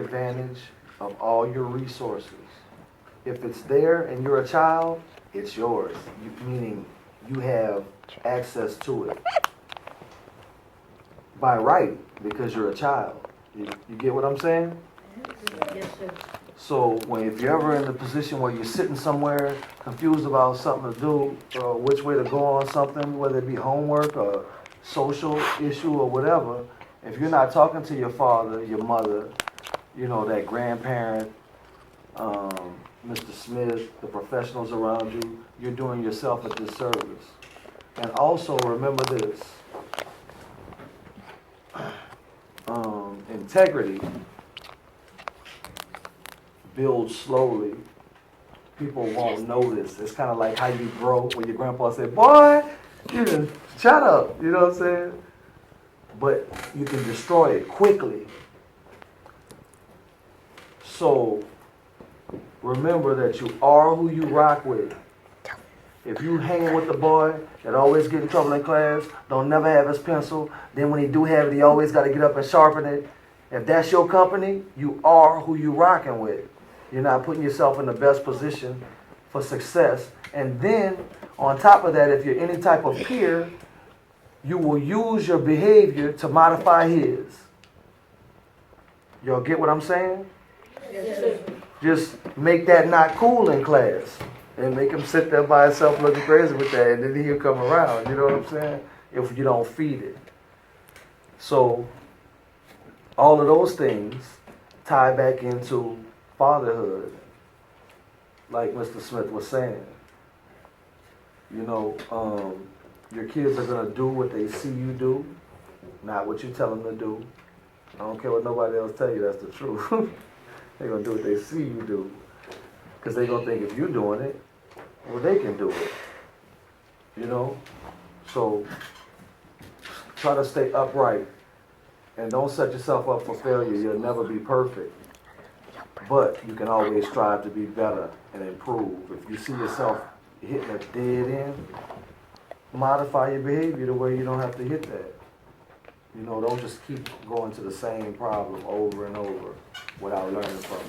advantage of all your resources. If it's there and you're a child, it's yours, meaning you have access to it by right because you're a child. You get what I'm saying? Yes, sir. So if you're ever in the position where you're sitting somewhere confused about something to do, or which way to go on something, whether it be homework or social issue or whatever, if you're not talking to your father, your mother, that grandparent, Mr. Smith, the professionals around you, you're doing yourself a disservice. And also remember this, integrity builds slowly. People won't notice. It's kind of like how you grow when your grandpa said, boy, you done shut up, you know what I'm saying? But you can destroy it quickly. So remember that you are who you rock with. If you hanging with the boy that always get in trouble in class, don't never have his pencil, then when he do have it, he always got to get up and sharpen it. If that's your company, you are who you rocking with. You're not putting yourself in the best position for success. And then, on top of that, if you're any type of peer, you will use your behavior to modify his. Y'all get what I'm saying? Yes, sir. Just make that not cool in class. And make him sit there by himself looking crazy with that, and then he'll come around. You know what I'm saying? If you don't feed it. So, all of those things tie back into fatherhood, like Mr. Smith was saying. Your kids are going to do what they see you do, not what you tell them to do. I don't care what nobody else tell you, that's the truth. They're going to do what they see you do. Because they're going to think if you're doing it, well, they can do it. So try to stay upright. And don't set yourself up for failure. You'll never be perfect. But you can always strive to be better and improve. If you see yourself hitting a dead end, modify your behavior the way you don't have to hit that. Don't just keep going to the same problem over and over without learning from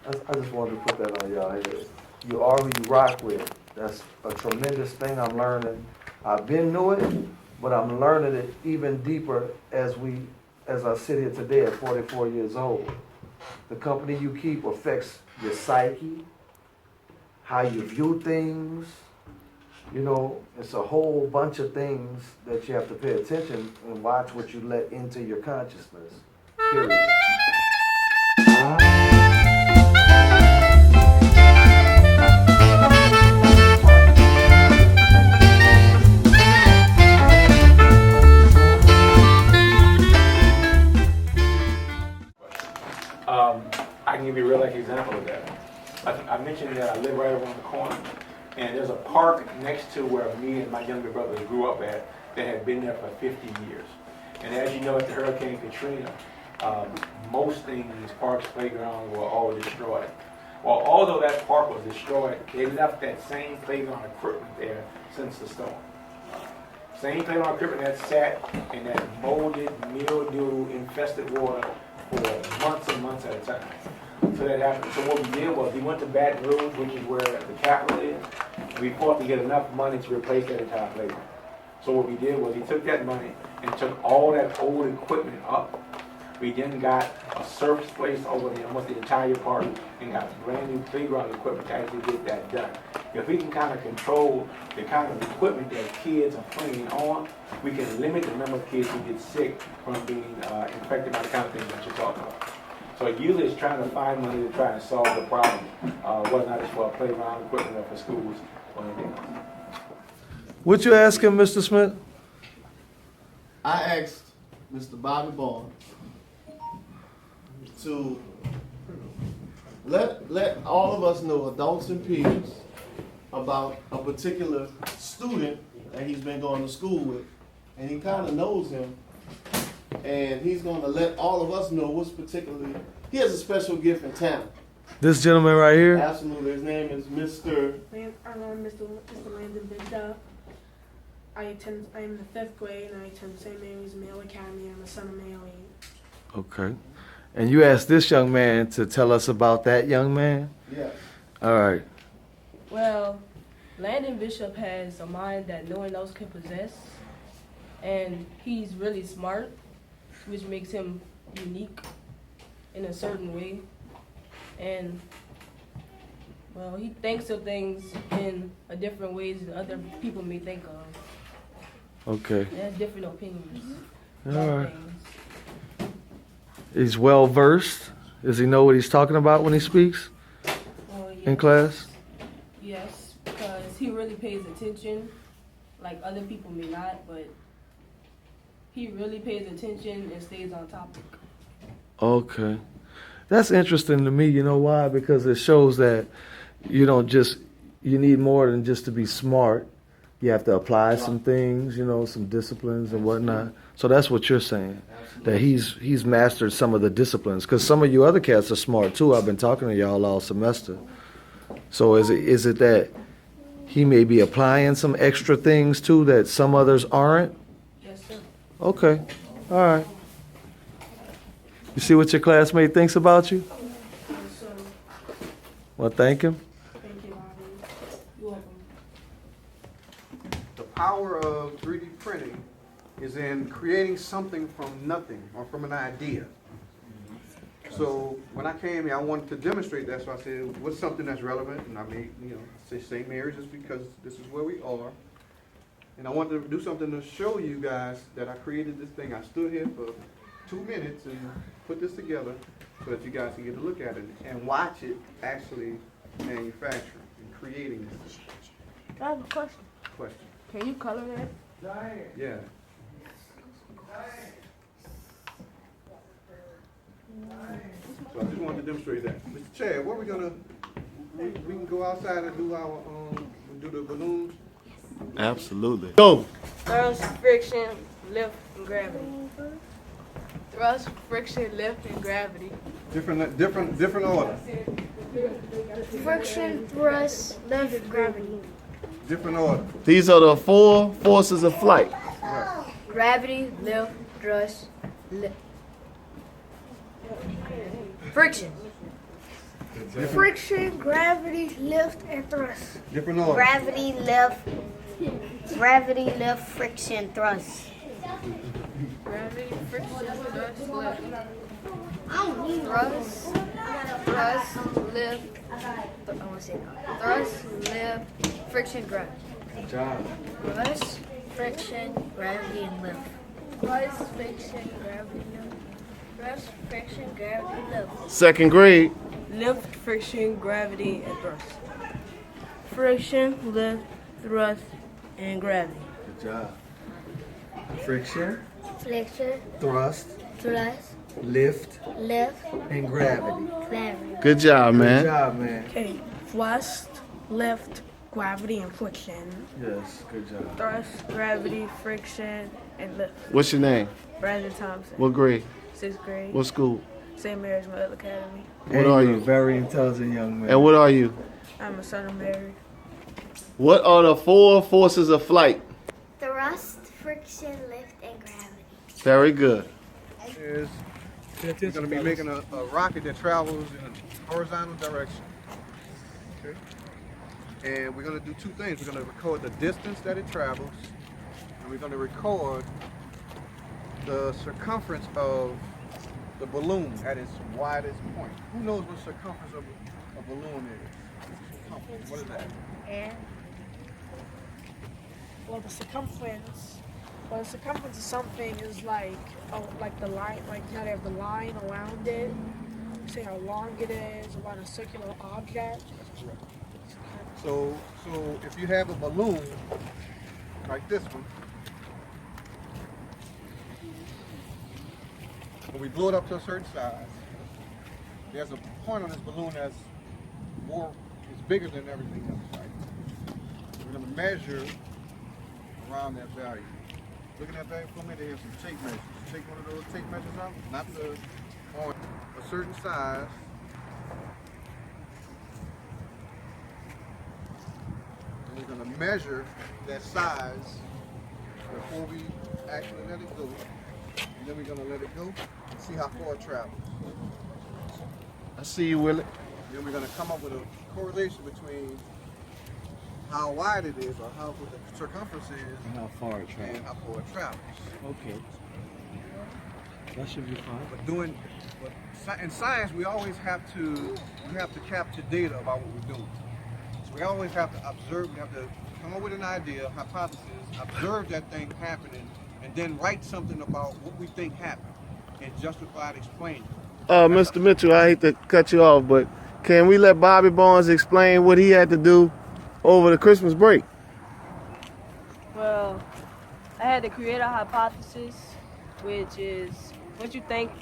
it. I just wanted to put that on y'all head. You are who you rock with. That's a tremendous thing I'm learning. I've been knew it, but I'm learning it even deeper as I sit here today at 44 years old. The company you keep affects your psyche, how you view things. It's a whole bunch of things that you have to pay attention and watch what you let into your consciousness. Period. I can give you a real life example of that. I mentioned that I live right around the corner, and there's a park next to where me and my younger brothers grew up at that had been there for 50 years. And as you know, after Hurricane Katrina, most things, parks, playgrounds were all destroyed. Well, although that park was destroyed, they left that same playground equipment there since the storm. Same playground equipment that sat in that molded, mildew-infested water for months and months at a time. So that happened. So what we did was we went to Baton Rouge, which is where the capital is. We fought to get enough money to replace that entire playground. So what we did was we took that money and took all that old equipment up. We then got a service place over there, almost the entire park, and got brand new playground equipment to actually get that done. If we can kind of control the kind of equipment that kids are playing on, we can limit the number of kids who get sick from being infected by the kind of things that you're talking about. So usually it's trying to find money to try and solve the problem, whether or not it's for playground equipment or for schools or anything else. What you asking, Mr. Smith? I asked Mr. Bobby Barnes to let all of us know, adults and peers, about a particular student that he's been going to school with, and he kind of knows him, and he's going to let all of us know what's particularly, he has a special gift and talent. This gentleman right here? Absolutely. His name is Mr. Mr. Landon Big Dub. I am the 5th grade and I attend St. Mary's Male Academy. I'm a son of Mary. Okay. And you asked this young man to tell us about that young man? Yes. All right. Well, Landon Bishop has a mind that no one else can possess, and he's really smart, which makes him unique in a certain way. And, well, he thinks of things in a different ways than other people may think of. Okay. He has different opinions All about right. things. He's well versed. Does he know what he's talking about when he speaks Well, in yes. class? Yes, because he really pays attention, like other people may not, but he really pays attention and stays on topic. Okay. That's interesting to me. You know why? Because it shows that you need more than just to be smart. You have to apply some things, some disciplines and whatnot. So that's what you're saying, that he's mastered some of the disciplines. Because some of you other cats are smart too. I've been talking to y'all all semester. So is it that he may be applying some extra things too that some others aren't? Yes, sir. Okay. All right. You see what your classmate thinks about you? Yes, sir. Well, thank him. Thank you, Bobby. You're welcome. The power of 3D printing is in creating something from nothing or from an idea. So when I came here, I wanted to demonstrate that. So I said, what's something that's relevant? And I made, say St. Mary's just because this is where we are. And I wanted to do something to show you guys that I created this thing. I stood here for 2 minutes and put this together so that you guys can get a look at it and watch it actually manufacturing and creating this I have a question. question. Can you color that? Yeah. So I just wanted to demonstrate that. Mr. Chad, what are we gonna, we can go outside and do our, do the balloons? Absolutely. Go. Thrust, friction, lift, and gravity. Thrust, friction, lift, and gravity. Different order. Friction, thrust, lift, gravity. Different order. These are the 4 forces of flight. Gravity, lift, thrust, lift. Friction. Friction, gravity, lift, and thrust. Different order. Gravity, lift, friction, thrust. Gravity, friction, thrust, lift. Thrust, lift. I want to say thrust, lift, friction, gravity. Good job. Thrust, friction, gravity, and lift. Thrust, friction, gravity, lift. Thrust, friction, gravity, lift. Second grade. Lift, friction, gravity, and thrust. Friction, lift, thrust, and gravity. Good job. Friction, Friction, thrust, thrust, lift, lift, and gravity. gravity. Good job, Good man. job, man. Okay. Thrust, lift, gravity, and friction. Yes, good job. Thrust, gravity, friction, and lift. What's your name? Brandon Thompson. What grade? 6th grade. What school? St. Mary's Middle Academy. What And are you're you? a very intelligent young man. And what are you? I'm a son of Mary. What are the 4 forces of flight? Thrust, friction, lift, and gravity. Very good. Is we're going to be making a rocket that travels in a horizontal direction. Okay. And we're going to do 2 things. We're going to record the distance that it travels, and we're going to record the circumference of the balloon at its widest point. Who knows what circumference of a balloon is? Circumference. What is that? And Well, the circumference of something is like the line, like how they have the line around it. Say how long it is around a circular object. So if you have a balloon like this one, when we blow it up to a certain size, there's a point on this balloon that's bigger than everything else, right? We're going to measure around that value. Look at that value for me. They have some tape measures. Take one of those tape measures out, not the on a certain size. And we're going to measure that size before we actually let it go. And then we're going to let it go and see how far it travels. I see you, Willie. Then we're gonna come up with a correlation between how wide it is, or how what the circumference is, And how far it and travels. how far it travels. Okay. That should be fine. But in science, we always have to capture data about what we're doing. So we always have to observe. We have to come up with an idea, hypothesis, observe that thing happening, and then write something about what we think happened, and justify it, explain it. Mr. Mitchell, I hate to cut you off, but can we let Bobby Barnes explain what he had to do over the Christmas break? Well, I had to create a hypothesis, which is what you think,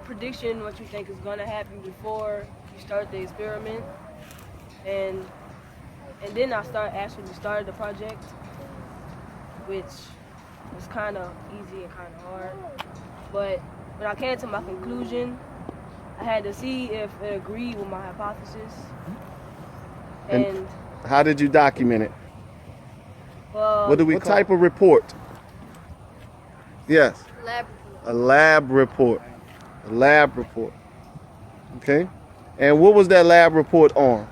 prediction, what you think is going to happen before you start the experiment. And then I actually started the project, which was kind of easy and kind of hard. But when I came to my conclusion, I had to see if it agreed with my hypothesis. And how did you document it? What type of report? Yes. A lab report. A lab report. Okay. And what was that lab report on?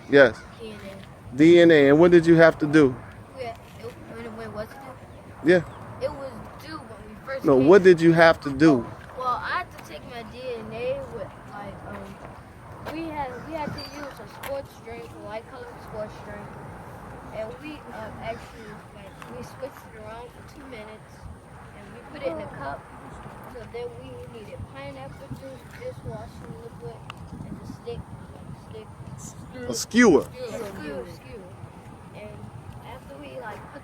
Yes. DNA. And what did you have to do? What to do? Yeah. It was due when we first No, came. what did you have to do? Well, I had to take my DNA with we had to use a sports drink, a light colored sports drink, and we actually we switched it around for 2 minutes, and we put it in a cup. So then we needed pineapple juice, dishwashing liquid, and the stick. A skewer. Skewer. And after we put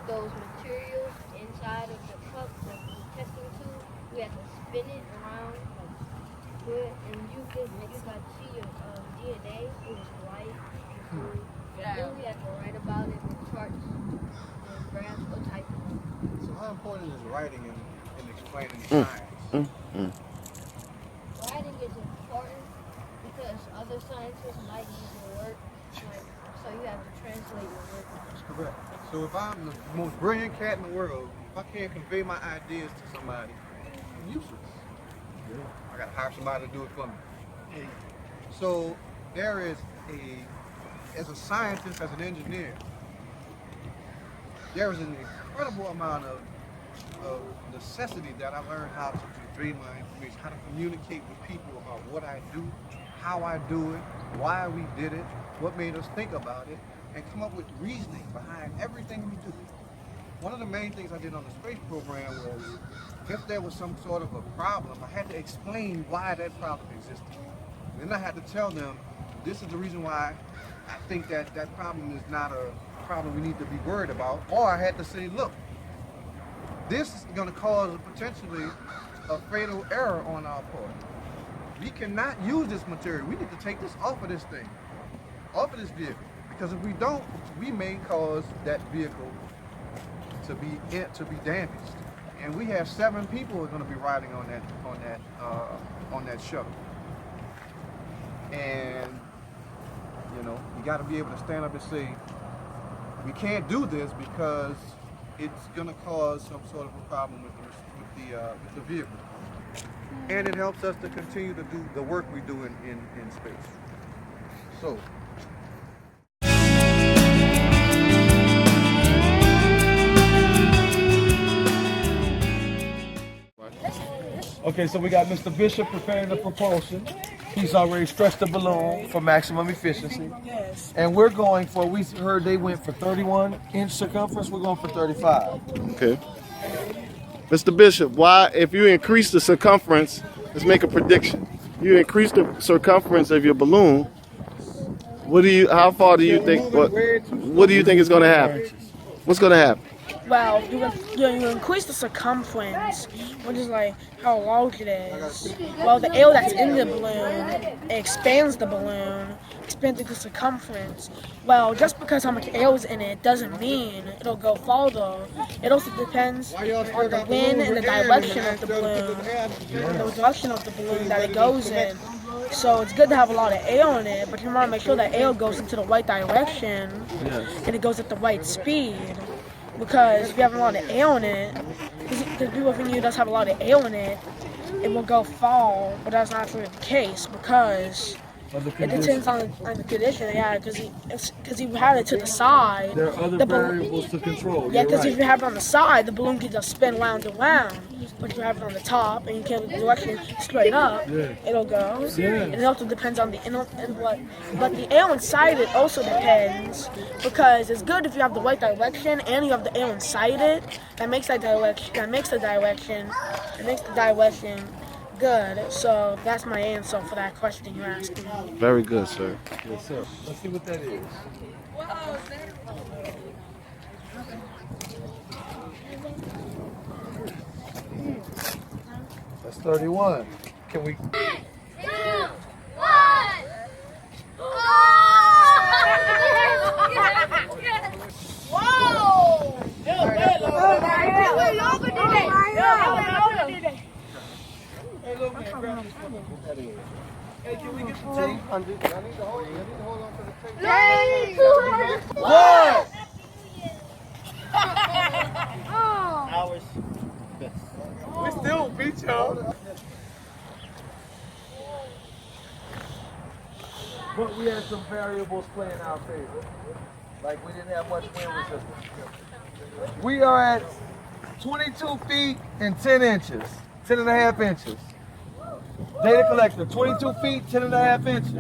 those materials inside of the cup that we were testing tube, we had to spin it around good, and you could see your DNA. It was white. Then we had to write about it with charts and graphs, what type of. So how important is writing and explaining science? Writing is important because other scientists might use your work, so you have to translate your work. That's correct. So if I'm the most brilliant cat in the world, if I can't convey my ideas to somebody, I'm useless. I gotta hire somebody to do it for me. So there is as a scientist, as an engineer, there is an incredible amount of necessity that I learned how to convey my information, how to communicate with people about what I do, how I do it, why we did it, what made us think about it, and come up with reasoning behind everything we do. One of the main things I did on the space program was, if there was some sort of a problem, I had to explain why that problem existed. And then I had to tell them, this is the reason why I think that problem is not a problem we need to be worried about. Or I had to say, look, this is going to cause potentially a fatal error on our part. We cannot use this material. We need to take this off of this thing, off of this vehicle. Because if we don't, we may cause that vehicle to be damaged. And we have 7 people who are going to be riding on that shuttle. And you got to be able to stand up and say, we can't do this because it's going to cause some sort of a problem with the vehicle. And it helps us to continue to do the work we do in space. So. Okay, so we got Mr. Bishop preparing the propulsion. He's already stretched the balloon for maximum efficiency. Yes. And we're going for, we heard they went for 31-inch circumference, we're going for 35. Okay. Mr. Bishop, why, if you increase the circumference, let's make a prediction. You increase the circumference of your balloon, how far do you think, what do you think is going to happen? What's going to happen? Well, you increase the circumference, which is how large it is. Well, the air that's in the balloon expands the balloon, expands the circumference. Well, just because how much air is in it doesn't mean it'll go farther. It also depends on the wind and the direction of the balloon, the direction of the balloon that it goes in. So it's good to have a lot of air in it, but you want to make sure that air goes into the right direction and it goes at the right speed. Because if you have a lot of air in it, because people think you just have a lot of air in it, it will go fall, but that's not actually the case because Other it conditions. depends on the condition. Yeah, because you have it to the side. There are other the bal- variables to control. Yeah, You're because right. if you have it on the side, the balloon can just spin round and round. But if you have it on the top and you keep the direction straight up, Yeah. it'll go. Yeah. And it also depends on the but the air inside it also depends because it's good if you have the right direction and you have the air inside it. That makes the direction good. So that's my answer for that question you're asking. Very good, sir. Yes, sir. Let's see what that is. That's 31. Can we? 2, 1. Whoa! Hey, can we get the tape? I need to hold on to the tape. What? We still beat y'all. But we had some variables playing our favor. Like we didn't have much wind resistance. We are at 22 feet and 10 inches, 10 and a half inches. Data collector, 22 feet, 10 and a half inches.